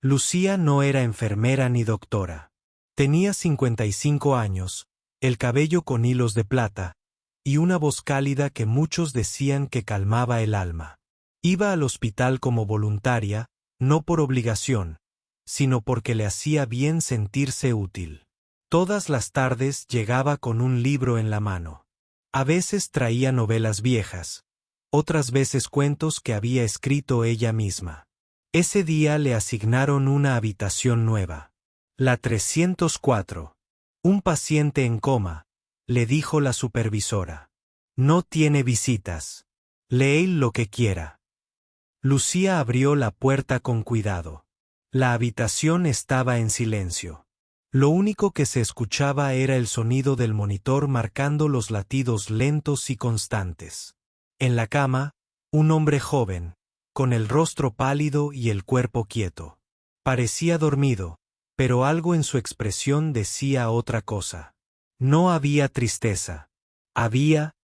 Lucía no era enfermera ni doctora. Tenía 55 años, el cabello con hilos de plata, y una voz cálida que muchos decían que calmaba el alma. Iba al hospital como voluntaria, no por obligación, sino porque le hacía bien sentirse útil. Todas las tardes llegaba con un libro en la mano. A veces traía novelas viejas, otras veces cuentos que había escrito ella misma. Ese día le asignaron una habitación nueva. La 304. Un paciente en coma, le dijo la supervisora. No tiene visitas. Lee lo que quiera. Lucía abrió la puerta con cuidado. La habitación estaba en silencio. Lo único que se escuchaba era el sonido del monitor marcando los latidos lentos y constantes. En la cama, un hombre joven, con el rostro pálido y el cuerpo quieto. Parecía dormido, pero algo en su expresión decía otra cosa. No había tristeza. Había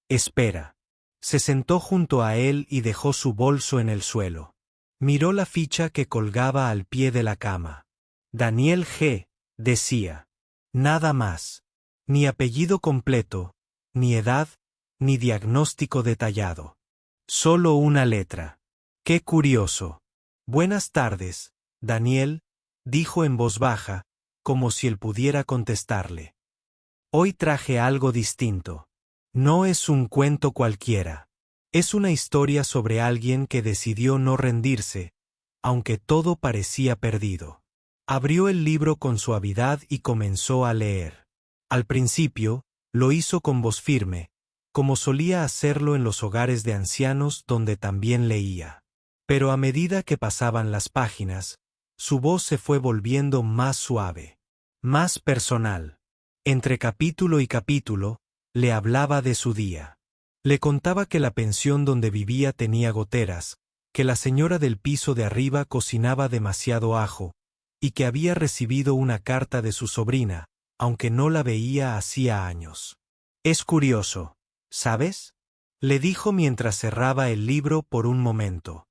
espera. Se sentó junto a él y dejó su bolso en el suelo. Miró la ficha que colgaba al pie de la cama. Daniel G. decía. Nada más. Ni apellido completo, ni edad, ni diagnóstico detallado. Solo una letra. ¡Qué curioso! Buenas tardes, Daniel, dijo en voz baja, como si él pudiera contestarle. Hoy traje algo distinto. No es un cuento cualquiera. Es una historia sobre alguien que decidió no rendirse, aunque todo parecía perdido. Abrió el libro con suavidad y comenzó a leer. Al principio, lo hizo con voz firme, como solía hacerlo en los hogares de ancianos donde también leía. Pero a medida que pasaban las páginas, su voz se fue volviendo más suave, más personal. Entre capítulo y capítulo, le hablaba de su día. Le contaba que la pensión donde vivía tenía goteras, que la señora del piso de arriba cocinaba demasiado ajo, y que había recibido una carta de su sobrina, aunque no la veía hacía años. Es curioso, ¿sabes? Le dijo mientras cerraba el libro por un momento.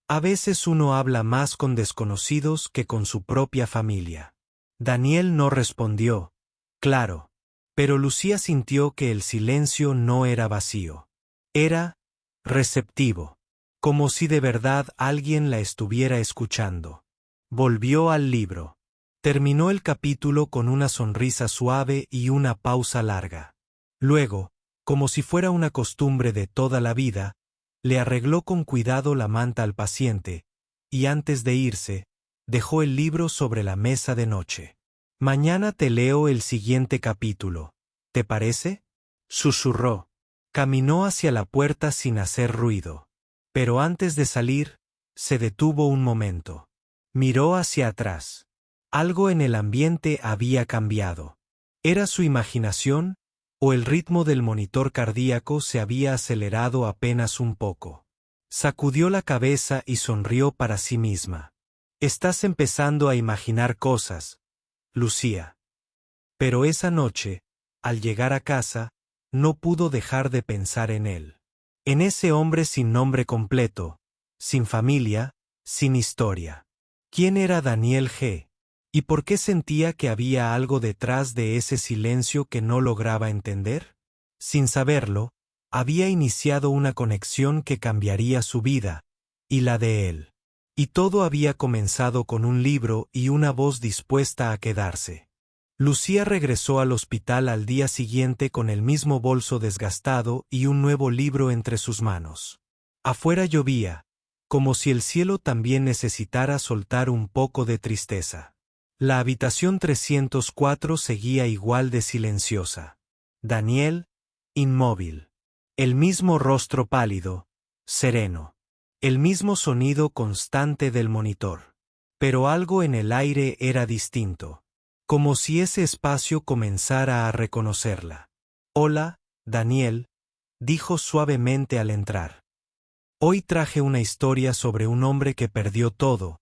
A veces uno habla más con desconocidos que con su propia familia. Daniel no respondió. Claro. Pero Lucía sintió que el silencio no era vacío. Era receptivo, como si de verdad alguien la estuviera escuchando. Volvió al libro. Terminó el capítulo con una sonrisa suave y una pausa larga. Luego, como si fuera una costumbre de toda la vida, le arregló con cuidado la manta al paciente, y antes de irse, dejó el libro sobre la mesa de noche. Mañana te leo el siguiente capítulo. ¿Te parece? Susurró. Caminó hacia la puerta sin hacer ruido. Pero antes de salir, se detuvo un momento. Miró hacia atrás. Algo en el ambiente había cambiado. ¿Era su imaginación, o el ritmo del monitor cardíaco se había acelerado apenas un poco? Sacudió la cabeza y sonrió para sí misma. Estás empezando a imaginar cosas, Lucía. Pero esa noche, al llegar a casa, no pudo dejar de pensar en él. En ese hombre sin nombre completo, sin familia, sin historia. ¿Quién era Daniel G? ¿Y por qué sentía que había algo detrás de ese silencio que no lograba entender? Sin saberlo, había iniciado una conexión que cambiaría su vida, y la de él. Y todo había comenzado con un libro y una voz dispuesta a quedarse. Lucía regresó al hospital al día siguiente con el mismo bolso desgastado y un nuevo libro entre sus manos. Afuera llovía, como si el cielo también necesitara soltar un poco de tristeza. La habitación 304 seguía igual de silenciosa. Daniel, inmóvil. El mismo rostro pálido, sereno. El mismo sonido constante del monitor. Pero algo en el aire era distinto. Como si ese espacio comenzara a reconocerla. Hola, Daniel, dijo suavemente al entrar. Hoy traje una historia sobre un hombre que perdió todo,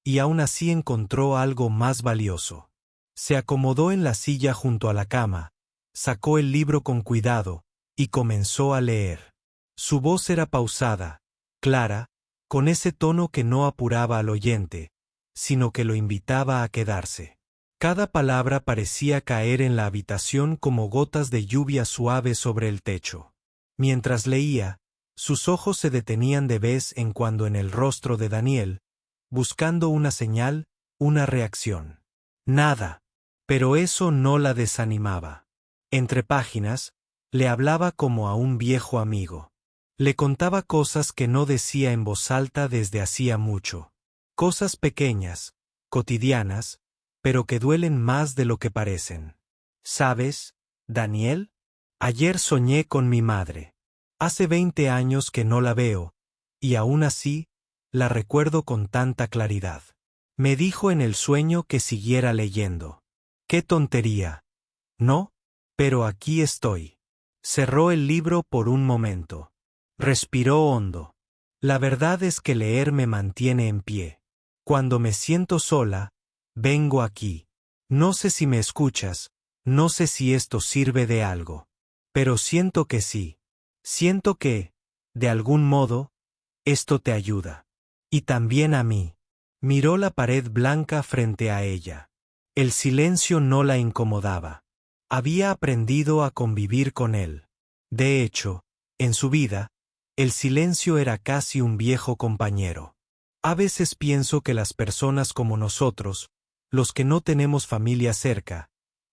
y aún así encontró algo más valioso. Se acomodó en la silla junto a la cama, sacó el libro con cuidado, y comenzó a leer. Su voz era pausada, clara, con ese tono que no apuraba al oyente, sino que lo invitaba a quedarse. Cada palabra parecía caer en la habitación como gotas de lluvia suave sobre el techo. Mientras leía, sus ojos se detenían de vez en cuando en el rostro de Daniel, buscando una señal, una reacción. Nada. Pero eso no la desanimaba. Entre páginas, le hablaba como a un viejo amigo. Le contaba cosas que no decía en voz alta desde hacía mucho. Cosas pequeñas, cotidianas, pero que duelen más de lo que parecen. ¿Sabes, Daniel? Ayer soñé con mi madre. Hace 20 años que no la veo, y aún así, la recuerdo con tanta claridad. Me dijo en el sueño que siguiera leyendo. ¡Qué tontería! ¿No? Pero aquí estoy. Cerró el libro por un momento. Respiró hondo. La verdad es que leer me mantiene en pie. Cuando me siento sola, vengo aquí. No sé si me escuchas, no sé si esto sirve de algo. Pero siento que sí. Siento que, de algún modo, esto te ayuda. Y también a mí. Miró la pared blanca frente a ella. El silencio no la incomodaba. Había aprendido a convivir con él. De hecho, en su vida, el silencio era casi un viejo compañero. A veces pienso que las personas como nosotros, los que no tenemos familia cerca,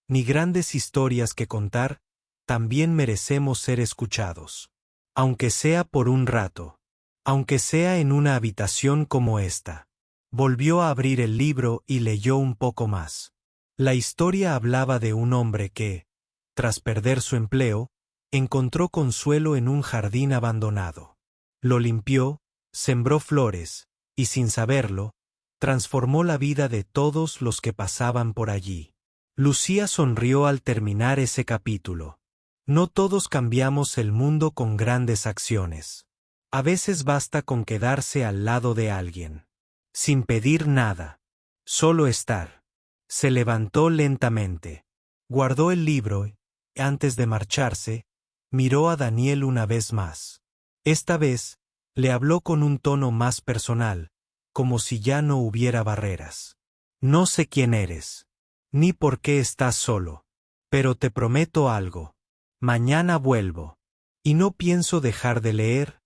ni grandes historias que contar, también merecemos ser escuchados. Aunque sea por un rato. Aunque sea en una habitación como esta. Volvió a abrir el libro y leyó un poco más. La historia hablaba de un hombre que, tras perder su empleo, encontró consuelo en un jardín abandonado. Lo limpió, sembró flores, y sin saberlo, transformó la vida de todos los que pasaban por allí. Lucía sonrió al terminar ese capítulo. No todos cambiamos el mundo con grandes acciones. A veces basta con quedarse al lado de alguien. Sin pedir nada. Solo estar. Se levantó lentamente. Guardó el libro y, antes de marcharse, miró a Daniel una vez más. Esta vez, le habló con un tono más personal, como si ya no hubiera barreras. No sé quién eres, ni por qué estás solo, pero te prometo algo. Mañana vuelvo. Y no pienso dejar de leer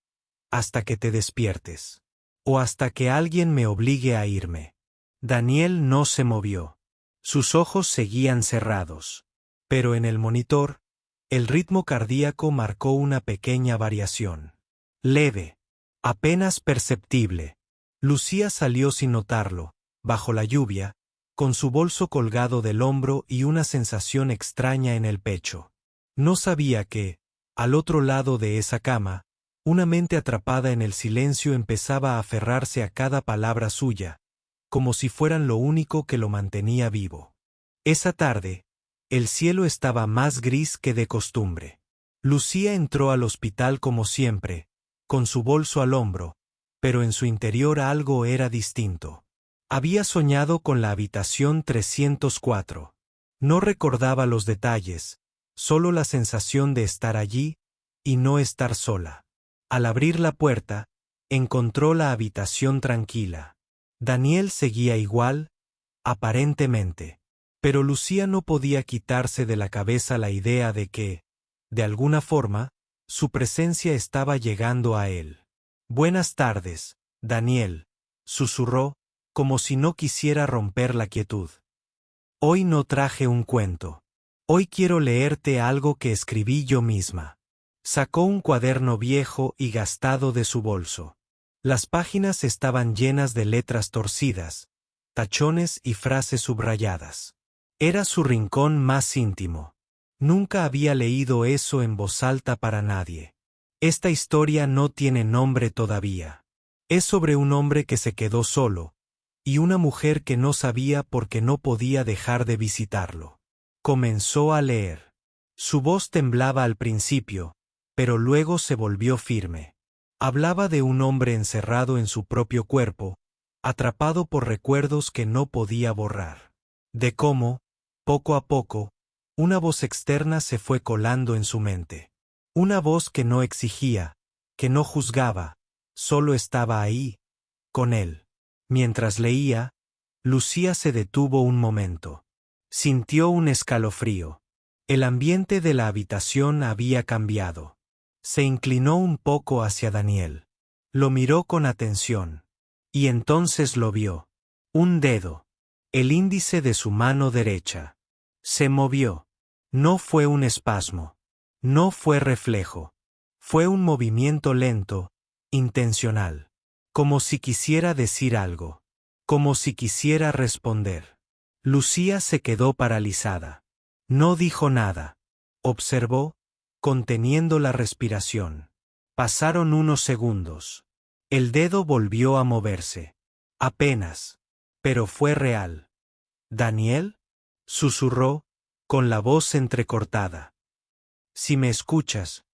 hasta que te despiertes. O hasta que alguien me obligue a irme. Daniel no se movió. Sus ojos seguían cerrados. Pero en el monitor, el ritmo cardíaco marcó una pequeña variación. Leve. Apenas perceptible. Lucía salió sin notarlo, bajo la lluvia, con su bolso colgado del hombro y una sensación extraña en el pecho. No sabía que, al otro lado de esa cama, una mente atrapada en el silencio empezaba a aferrarse a cada palabra suya, como si fueran lo único que lo mantenía vivo. Esa tarde, el cielo estaba más gris que de costumbre. Lucía entró al hospital como siempre, con su bolso al hombro, pero en su interior algo era distinto. Había soñado con la habitación 304. No recordaba los detalles, solo la sensación de estar allí y no estar sola. Al abrir la puerta, encontró la habitación tranquila. Daniel seguía igual, aparentemente. Pero Lucía no podía quitarse de la cabeza la idea de que, de alguna forma, su presencia estaba llegando a él. Buenas tardes, Daniel, susurró, como si no quisiera romper la quietud. Hoy no traje un cuento. Hoy quiero leerte algo que escribí yo misma. Sacó un cuaderno viejo y gastado de su bolso. Las páginas estaban llenas de letras torcidas, tachones y frases subrayadas. Era su rincón más íntimo. Nunca había leído eso en voz alta para nadie. Esta historia no tiene nombre todavía. Es sobre un hombre que se quedó solo, y una mujer que no sabía por qué no podía dejar de visitarlo. Comenzó a leer. Su voz temblaba al principio, pero luego se volvió firme. Hablaba de un hombre encerrado en su propio cuerpo, atrapado por recuerdos que no podía borrar. De cómo, poco a poco, una voz externa se fue colando en su mente. Una voz que no exigía, que no juzgaba, solo estaba ahí, con él. Mientras leía, Lucía se detuvo un momento. Sintió un escalofrío. El ambiente de la habitación había cambiado. Se inclinó un poco hacia Daniel. Lo miró con atención. Y entonces lo vio. Un dedo. El índice de su mano derecha. Se movió. No fue un espasmo. No fue reflejo. Fue un movimiento lento, intencional. Como si quisiera decir algo. Como si quisiera responder. Lucía se quedó paralizada. No dijo nada. Observó, conteniendo la respiración. Pasaron unos segundos. El dedo volvió a moverse. Apenas. Pero fue real. ¿Daniel? Susurró, con la voz entrecortada. Si me escuchas,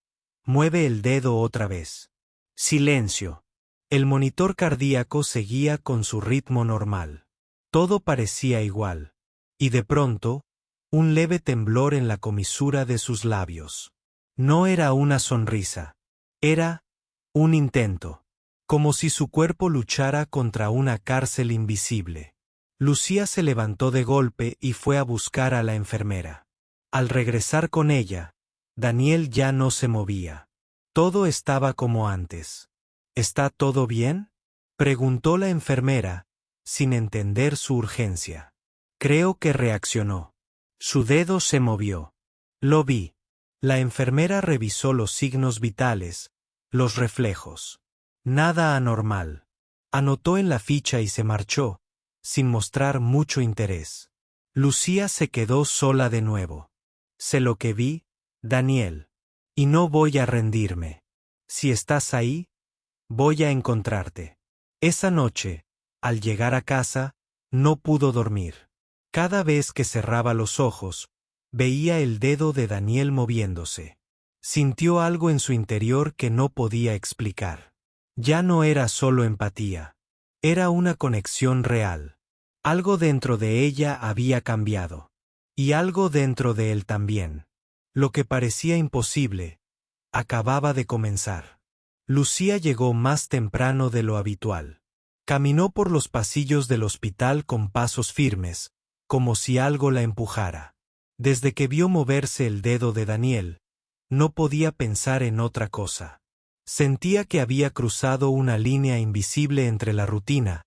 mueve el dedo otra vez. Silencio. El monitor cardíaco seguía con su ritmo normal. Todo parecía igual. Y de pronto, un leve temblor en la comisura de sus labios. No era una sonrisa. Era un intento. Como si su cuerpo luchara contra una cárcel invisible. Lucía se levantó de golpe y fue a buscar a la enfermera. Al regresar con ella, Daniel ya no se movía. Todo estaba como antes. ¿Está todo bien?, preguntó la enfermera, sin entender su urgencia. Creo que reaccionó. Su dedo se movió. Lo vi. La enfermera revisó los signos vitales, los reflejos. Nada anormal. Anotó en la ficha y se marchó, sin mostrar mucho interés. Lucía se quedó sola de nuevo. Sé lo que vi, Daniel. Y no voy a rendirme. Si estás ahí, voy a encontrarte. Esa noche, al llegar a casa, no pudo dormir. Cada vez que cerraba los ojos, veía el dedo de Daniel moviéndose. Sintió algo en su interior que no podía explicar. Ya no era solo empatía. Era una conexión real. Algo dentro de ella había cambiado. Y algo dentro de él también. Lo que parecía imposible, acababa de comenzar. Lucía llegó más temprano de lo habitual. Caminó por los pasillos del hospital con pasos firmes, como si algo la empujara. Desde que vio moverse el dedo de Daniel, no podía pensar en otra cosa. Sentía que había cruzado una línea invisible entre la rutina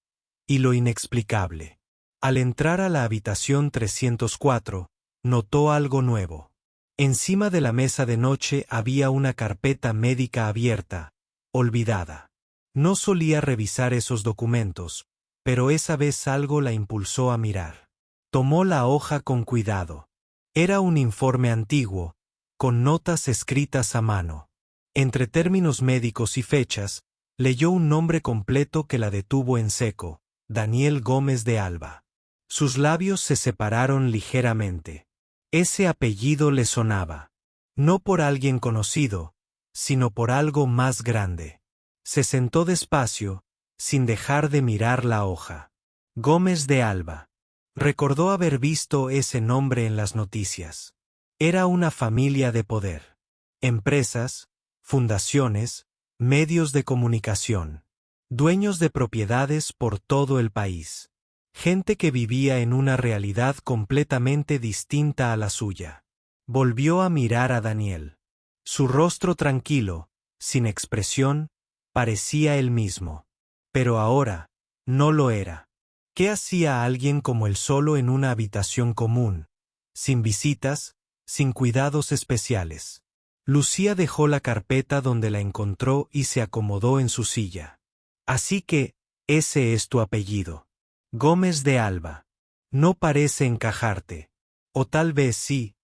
y lo inexplicable. Al entrar a la habitación 304, notó algo nuevo. Encima de la mesa de noche había una carpeta médica abierta, olvidada. No solía revisar esos documentos, pero esa vez algo la impulsó a mirar. Tomó la hoja con cuidado. Era un informe antiguo, con notas escritas a mano. Entre términos médicos y fechas, leyó un nombre completo que la detuvo en seco: Daniel Gómez de Alba. Sus labios se separaron ligeramente. Ese apellido le sonaba. No por alguien conocido, sino por algo más grande. Se sentó despacio, sin dejar de mirar la hoja. Gómez de Alba. Recordó haber visto ese nombre en las noticias. Era una familia de poder. Empresas, fundaciones, medios de comunicación. Dueños de propiedades por todo el país. Gente que vivía en una realidad completamente distinta a la suya. Volvió a mirar a Daniel. Su rostro tranquilo, sin expresión, parecía el mismo. Pero ahora, no lo era. ¿Qué hacía alguien como él solo en una habitación común, sin visitas, sin cuidados especiales? Lucía dejó la carpeta donde la encontró y se acomodó en su silla. Así que, ese es tu apellido. Gómez de Alba. No parece encajarte. O tal vez sí,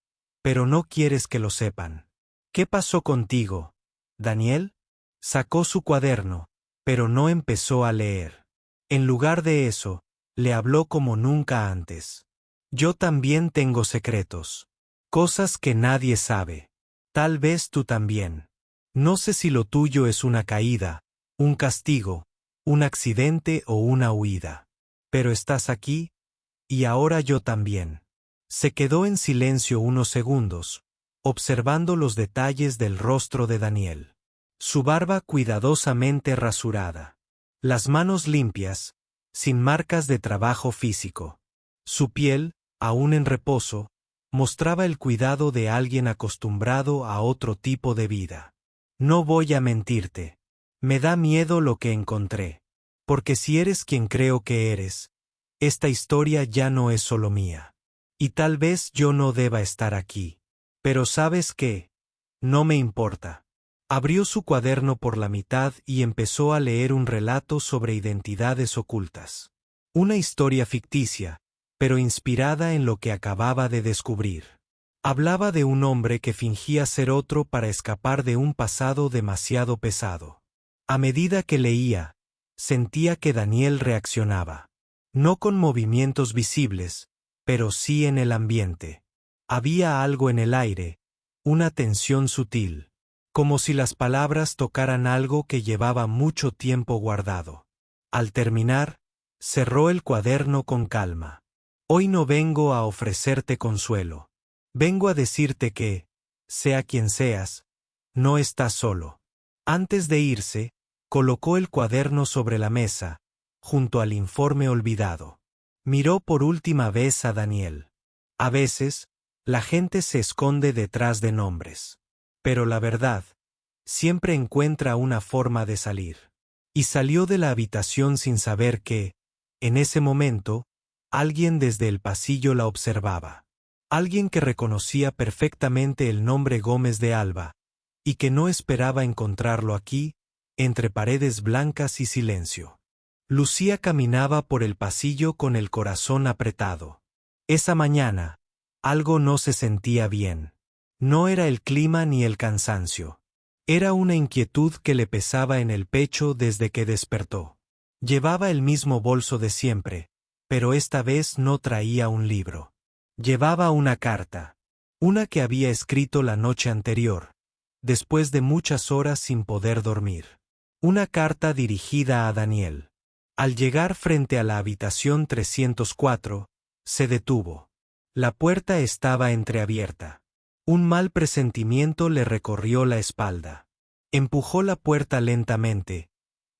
pero no quieres que lo sepan. ¿Qué pasó contigo, Daniel? Sacó su cuaderno, pero no empezó a leer. En lugar de eso, le habló como nunca antes. Yo también tengo secretos. Cosas que nadie sabe. Tal vez tú también. No sé si lo tuyo es una caída, un castigo, un accidente o una huida. Pero estás aquí, y ahora yo también. Se quedó en silencio unos segundos, observando los detalles del rostro de Daniel. Su barba cuidadosamente rasurada. Las manos limpias, sin marcas de trabajo físico. Su piel, aún en reposo, mostraba el cuidado de alguien acostumbrado a otro tipo de vida. No voy a mentirte. Me da miedo lo que encontré. Porque si eres quien creo que eres, esta historia ya no es solo mía. Y tal vez yo no deba estar aquí. Pero ¿sabes qué? No me importa. Abrió su cuaderno por la mitad y empezó a leer un relato sobre identidades ocultas. Una historia ficticia, pero inspirada en lo que acababa de descubrir. Hablaba de un hombre que fingía ser otro para escapar de un pasado demasiado pesado. A medida que leía, sentía que Daniel reaccionaba. No con movimientos visibles, pero sí en el ambiente. Había algo en el aire, una tensión sutil, como si las palabras tocaran algo que llevaba mucho tiempo guardado. Al terminar, cerró el cuaderno con calma. Hoy no vengo a ofrecerte consuelo. Vengo a decirte que, sea quien seas, no estás solo. Antes de irse, colocó el cuaderno sobre la mesa, junto al informe olvidado. Miró por última vez a Daniel. A veces, la gente se esconde detrás de nombres. Pero la verdad, siempre encuentra una forma de salir. Y salió de la habitación sin saber que, en ese momento, alguien desde el pasillo la observaba. Alguien que reconocía perfectamente el nombre Gómez de Alba, y que no esperaba encontrarlo aquí, entre paredes blancas y silencio. Lucía caminaba por el pasillo con el corazón apretado. Esa mañana, algo no se sentía bien. No era el clima ni el cansancio. Era una inquietud que le pesaba en el pecho desde que despertó. Llevaba el mismo bolso de siempre, pero esta vez no traía un libro. Llevaba una carta. Una que había escrito la noche anterior, después de muchas horas sin poder dormir. Una carta dirigida a Daniel. Al llegar frente a la habitación 304, se detuvo. La puerta estaba entreabierta. Un mal presentimiento le recorrió la espalda. Empujó la puerta lentamente,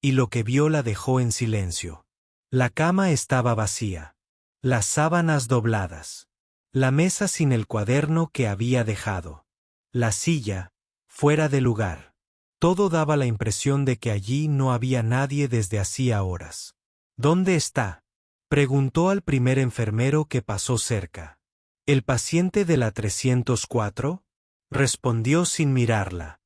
y lo que vio la dejó en silencio. La cama estaba vacía. Las sábanas dobladas. La mesa sin el cuaderno que había dejado. La silla, fuera de lugar. Todo daba la impresión de que allí no había nadie desde hacía horas. ¿Dónde está?, preguntó al primer enfermero que pasó cerca. ¿El paciente de la 304? Respondió sin mirarla.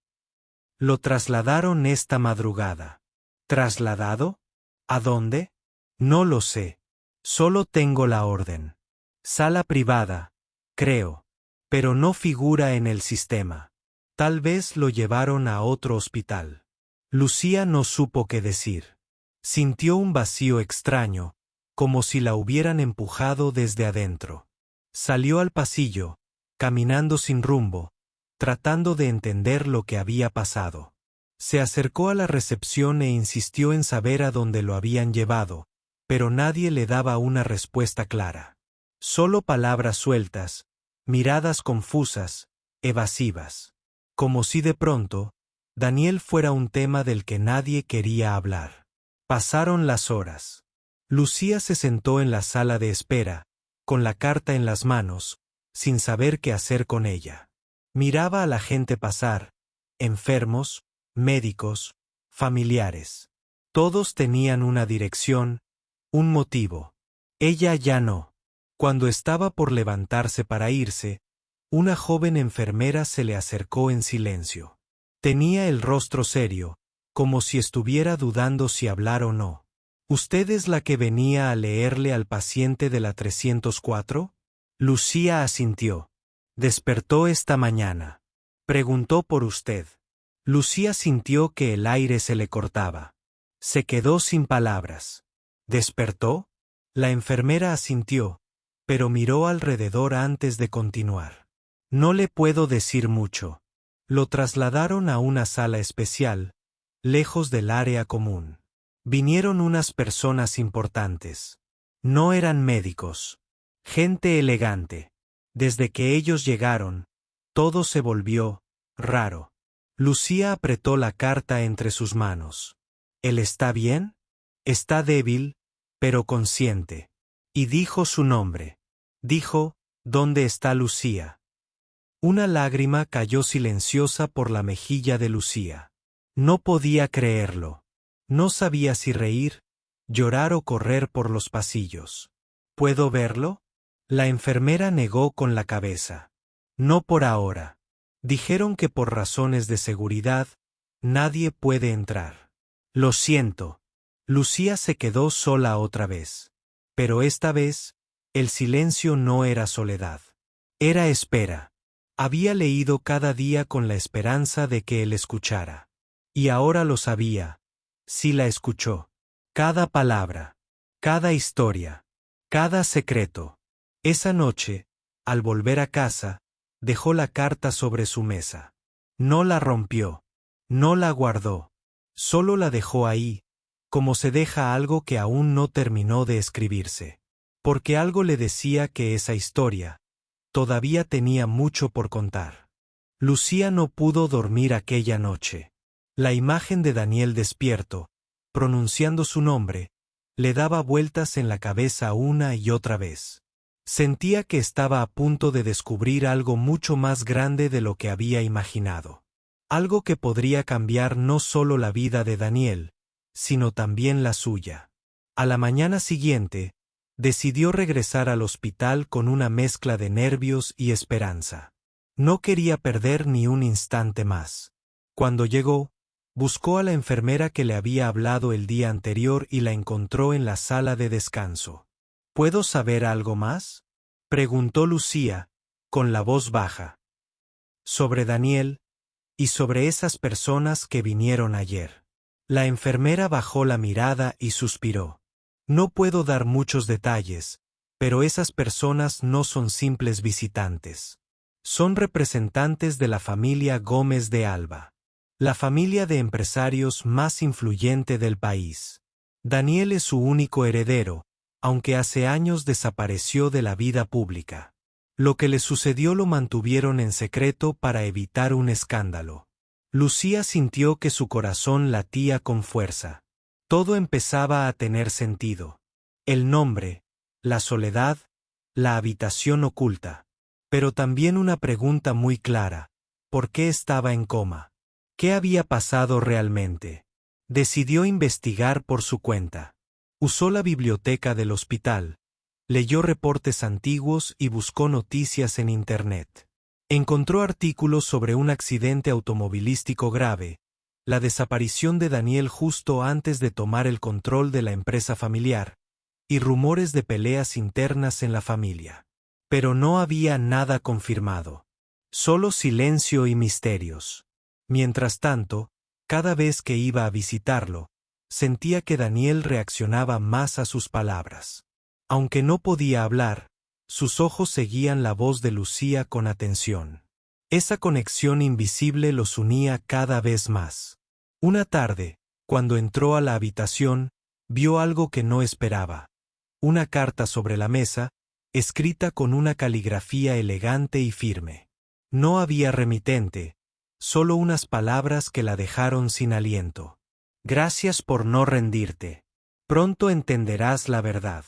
Lo trasladaron esta madrugada. ¿Trasladado? ¿A dónde? No lo sé. Solo tengo la orden. Sala privada, creo. Pero no figura en el sistema. Tal vez lo llevaron a otro hospital. Lucía no supo qué decir. Sintió un vacío extraño, como si la hubieran empujado desde adentro. Salió al pasillo, caminando sin rumbo, tratando de entender lo que había pasado. Se acercó a la recepción e insistió en saber a dónde lo habían llevado, pero nadie le daba una respuesta clara. Solo palabras sueltas, miradas confusas, evasivas. Como si de pronto, Daniel fuera un tema del que nadie quería hablar. Pasaron las horas. Lucía se sentó en la sala de espera, con la carta en las manos, sin saber qué hacer con ella. Miraba a la gente pasar, enfermos, médicos, familiares. Todos tenían una dirección, un motivo. Ella ya no. Cuando estaba por levantarse para irse, una joven enfermera se le acercó en silencio. Tenía el rostro serio, como si estuviera dudando si hablar o no. ¿Usted es la que venía a leerle al paciente de la 304? Lucía asintió. Despertó esta mañana. Preguntó por usted. Lucía sintió que el aire se le cortaba. Se quedó sin palabras. ¿Despertó? La enfermera asintió, pero miró alrededor antes de continuar. No le puedo decir mucho. Lo trasladaron a una sala especial, lejos del área común. Vinieron unas personas importantes. No eran médicos. Gente elegante. Desde que ellos llegaron, todo se volvió raro. Lucía apretó la carta entre sus manos. ¿Él está bien? Está débil, pero consciente. Y dijo su nombre. Dijo, ¿dónde está Lucía? Una lágrima cayó silenciosa por la mejilla de Lucía. No podía creerlo. No sabía si reír, llorar o correr por los pasillos. ¿Puedo verlo? La enfermera negó con la cabeza. No por ahora. Dijeron que por razones de seguridad, nadie puede entrar. Lo siento. Lucía se quedó sola otra vez. Pero esta vez, el silencio no era soledad. Era espera. Había leído cada día con la esperanza de que él escuchara. Y ahora lo sabía. Sí la escuchó. Cada palabra. Cada historia. Cada secreto. Esa noche, al volver a casa, dejó la carta sobre su mesa. No la rompió. No la guardó. Solo la dejó ahí, como se deja algo que aún no terminó de escribirse. Porque algo le decía que esa historia todavía tenía mucho por contar. Lucía no pudo dormir aquella noche. La imagen de Daniel despierto, pronunciando su nombre, le daba vueltas en la cabeza una y otra vez. Sentía que estaba a punto de descubrir algo mucho más grande de lo que había imaginado. Algo que podría cambiar no solo la vida de Daniel, sino también la suya. A la mañana siguiente, decidió regresar al hospital con una mezcla de nervios y esperanza. No quería perder ni un instante más. Cuando llegó, buscó a la enfermera que le había hablado el día anterior y la encontró en la sala de descanso. ¿Puedo saber algo más?, preguntó Lucía, con la voz baja. Sobre Daniel, y sobre esas personas que vinieron ayer. La enfermera bajó la mirada y suspiró. No puedo dar muchos detalles, pero esas personas no son simples visitantes. Son representantes de la familia Gómez de Alba, la familia de empresarios más influyente del país. Daniel es su único heredero, aunque hace años desapareció de la vida pública. Lo que le sucedió lo mantuvieron en secreto para evitar un escándalo. Lucía sintió que su corazón latía con fuerza. Todo empezaba a tener sentido. El nombre, la soledad, la habitación oculta. Pero también una pregunta muy clara: ¿por qué estaba en coma? ¿Qué había pasado realmente? Decidió investigar por su cuenta. Usó la biblioteca del hospital, leyó reportes antiguos y buscó noticias en Internet. Encontró artículos sobre un accidente automovilístico grave, la desaparición de Daniel justo antes de tomar el control de la empresa familiar, y rumores de peleas internas en la familia. Pero no había nada confirmado. Solo silencio y misterios. Mientras tanto, cada vez que iba a visitarlo, sentía que Daniel reaccionaba más a sus palabras. Aunque no podía hablar, sus ojos seguían la voz de Lucía con atención. Esa conexión invisible los unía cada vez más. Una tarde, cuando entró a la habitación, vio algo que no esperaba. Una carta sobre la mesa, escrita con una caligrafía elegante y firme. No había remitente, solo unas palabras que la dejaron sin aliento. Gracias por no rendirte. Pronto entenderás la verdad.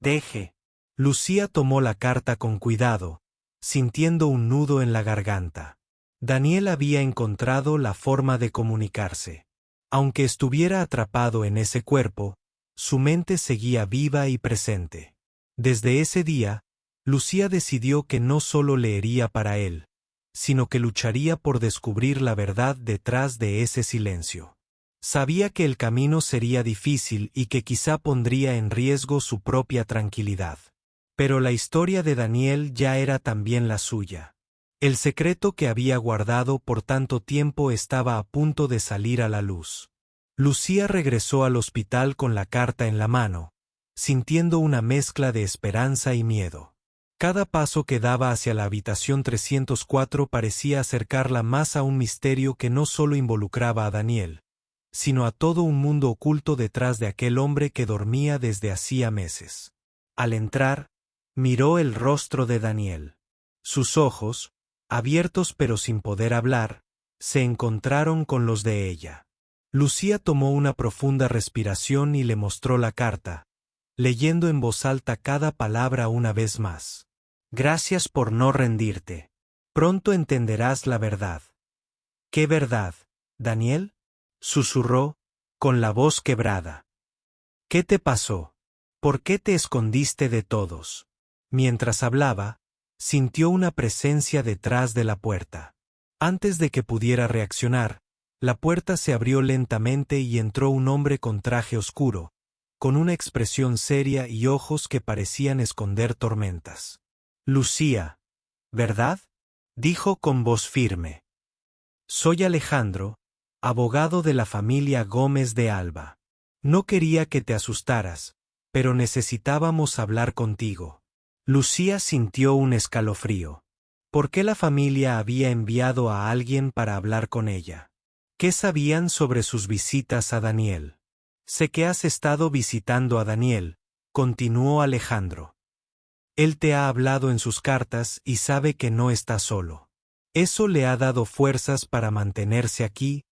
Deje. Lucía tomó la carta con cuidado, sintiendo un nudo en la garganta. Daniel había encontrado la forma de comunicarse. Aunque estuviera atrapado en ese cuerpo, su mente seguía viva y presente. Desde ese día, Lucía decidió que no solo leería para él, sino que lucharía por descubrir la verdad detrás de ese silencio. Sabía que el camino sería difícil y que quizá pondría en riesgo su propia tranquilidad. Pero la historia de Daniel ya era también la suya. El secreto que había guardado por tanto tiempo estaba a punto de salir a la luz. Lucía regresó al hospital con la carta en la mano, sintiendo una mezcla de esperanza y miedo. Cada paso que daba hacia la habitación 304 parecía acercarla más a un misterio que no solo involucraba a Daniel, sino a todo un mundo oculto detrás de aquel hombre que dormía desde hacía meses. Al entrar, miró el rostro de Daniel. Sus ojos, abiertos pero sin poder hablar, se encontraron con los de ella. Lucía tomó una profunda respiración y le mostró la carta, leyendo en voz alta cada palabra una vez más. Gracias por no rendirte. Pronto entenderás la verdad. ¿Qué verdad, Daniel? Susurró, con la voz quebrada. ¿Qué te pasó? ¿Por qué te escondiste de todos? Mientras hablaba, sintió una presencia detrás de la puerta. Antes de que pudiera reaccionar, la puerta se abrió lentamente y entró un hombre con traje oscuro, con una expresión seria y ojos que parecían esconder tormentas. Lucía, ¿verdad? Dijo con voz firme. Soy Alejandro, abogado de la familia Gómez de Alba. No quería que te asustaras, pero necesitábamos hablar contigo. Lucía sintió un escalofrío. ¿Por qué la familia había enviado a alguien para hablar con ella? ¿Qué sabían sobre sus visitas a Daniel? Sé que has estado visitando a Daniel, continuó Alejandro. Él te ha hablado en sus cartas y sabe que no está solo. Eso le ha dado fuerzas para mantenerse aquí,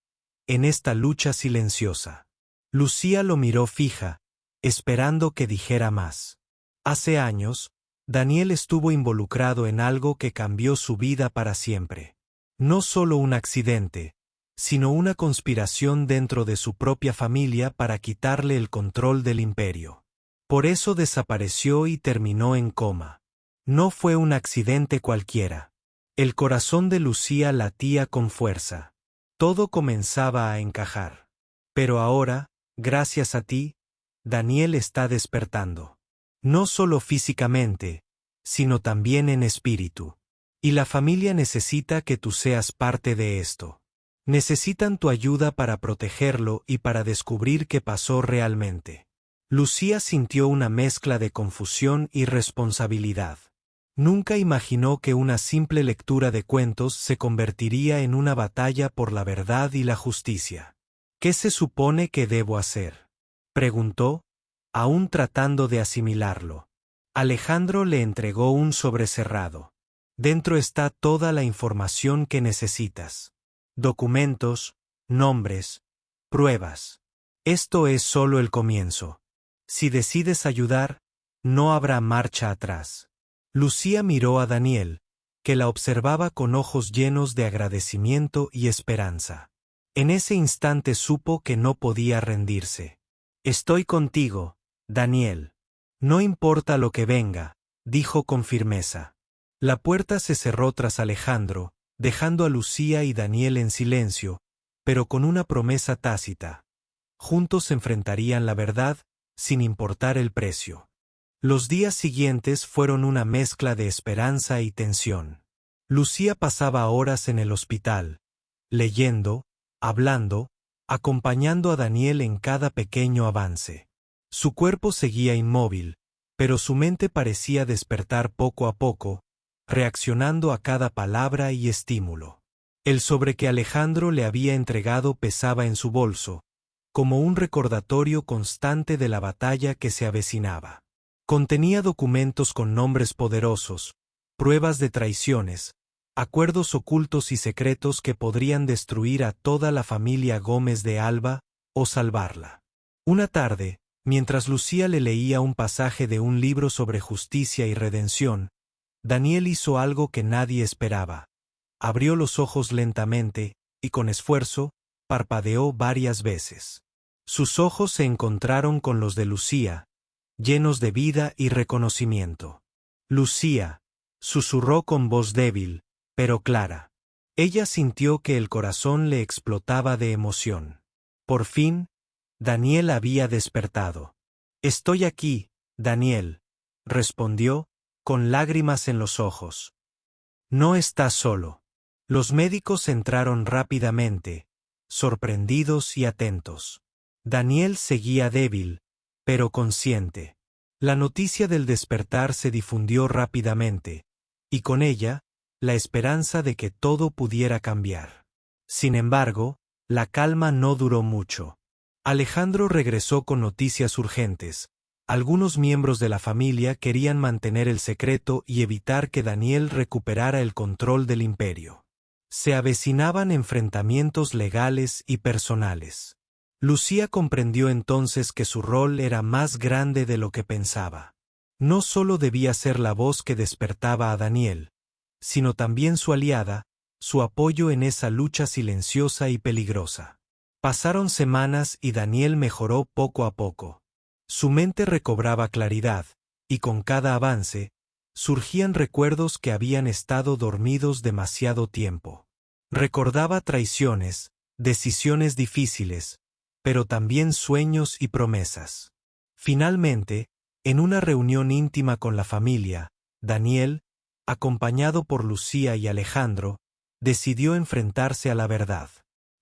en esta lucha silenciosa. Lucía lo miró fija, esperando que dijera más. Hace años, Daniel estuvo involucrado en algo que cambió su vida para siempre. No solo un accidente, sino una conspiración dentro de su propia familia para quitarle el control del imperio. Por eso desapareció y terminó en coma. No fue un accidente cualquiera. El corazón de Lucía latía con fuerza. Todo comenzaba a encajar. Pero ahora, gracias a ti, Daniel está despertando. No solo físicamente, sino también en espíritu. Y la familia necesita que tú seas parte de esto. Necesitan tu ayuda para protegerlo y para descubrir qué pasó realmente. Lucía sintió una mezcla de confusión y responsabilidad. Nunca imaginó que una simple lectura de cuentos se convertiría en una batalla por la verdad y la justicia. ¿Qué se supone que debo hacer?, preguntó, aún tratando de asimilarlo. Alejandro le entregó un sobre cerrado. Dentro está toda la información que necesitas. Documentos, nombres, pruebas. Esto es solo el comienzo. Si decides ayudar, no habrá marcha atrás. Lucía miró a Daniel, que la observaba con ojos llenos de agradecimiento y esperanza. En ese instante supo que no podía rendirse. Estoy contigo, Daniel. No importa lo que venga, dijo con firmeza. La puerta se cerró tras Alejandro, dejando a Lucía y Daniel en silencio, pero con una promesa tácita. Juntos enfrentarían la verdad, sin importar el precio. Los días siguientes fueron una mezcla de esperanza y tensión. Lucía pasaba horas en el hospital, leyendo, hablando, acompañando a Daniel en cada pequeño avance. Su cuerpo seguía inmóvil, pero su mente parecía despertar poco a poco, reaccionando a cada palabra y estímulo. El sobre que Alejandro le había entregado pesaba en su bolso, como un recordatorio constante de la batalla que se avecinaba. Contenía documentos con nombres poderosos, pruebas de traiciones, acuerdos ocultos y secretos que podrían destruir a toda la familia Gómez de Alba o salvarla. Una tarde, mientras Lucía le leía un pasaje de un libro sobre justicia y redención, Daniel hizo algo que nadie esperaba. Abrió los ojos lentamente y con esfuerzo, parpadeó varias veces. Sus ojos se encontraron con los de Lucía, llenos de vida y reconocimiento. Lucía, susurró con voz débil, pero clara. Ella sintió que el corazón le explotaba de emoción. Por fin, Daniel había despertado. Estoy aquí, Daniel, respondió, con lágrimas en los ojos. No estás solo. Los médicos entraron rápidamente, sorprendidos y atentos. Daniel seguía débil, pero consciente. La noticia del despertar se difundió rápidamente, y con ella, la esperanza de que todo pudiera cambiar. Sin embargo, la calma no duró mucho. Alejandro regresó con noticias urgentes. Algunos miembros de la familia querían mantener el secreto y evitar que Daniel recuperara el control del imperio. Se avecinaban enfrentamientos legales y personales. Lucía comprendió entonces que su rol era más grande de lo que pensaba. No solo debía ser la voz que despertaba a Daniel, sino también su aliada, su apoyo en esa lucha silenciosa y peligrosa. Pasaron semanas y Daniel mejoró poco a poco. Su mente recobraba claridad, y con cada avance, surgían recuerdos que habían estado dormidos demasiado tiempo. Recordaba traiciones, decisiones difíciles, pero también sueños y promesas. Finalmente, en una reunión íntima con la familia, Daniel, acompañado por Lucía y Alejandro, decidió enfrentarse a la verdad.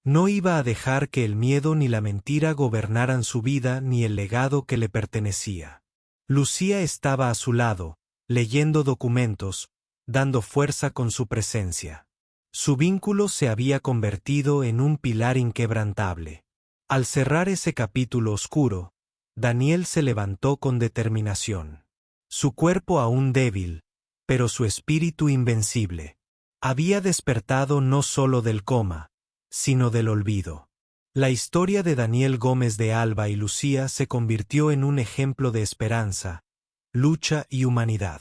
No iba a dejar que el miedo ni la mentira gobernaran su vida ni el legado que le pertenecía. Lucía estaba a su lado, leyendo documentos, dando fuerza con su presencia. Su vínculo se había convertido en un pilar inquebrantable. Al cerrar ese capítulo oscuro, Daniel se levantó con determinación. Su cuerpo aún débil, pero su espíritu invencible. Había despertado no solo del coma, sino del olvido. La historia de Daniel Gómez de Alba y Lucía se convirtió en un ejemplo de esperanza, lucha y humanidad.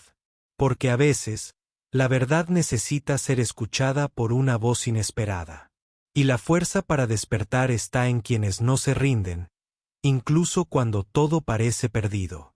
Porque a veces, la verdad necesita ser escuchada por una voz inesperada. Y la fuerza para despertar está en quienes no se rinden, incluso cuando todo parece perdido.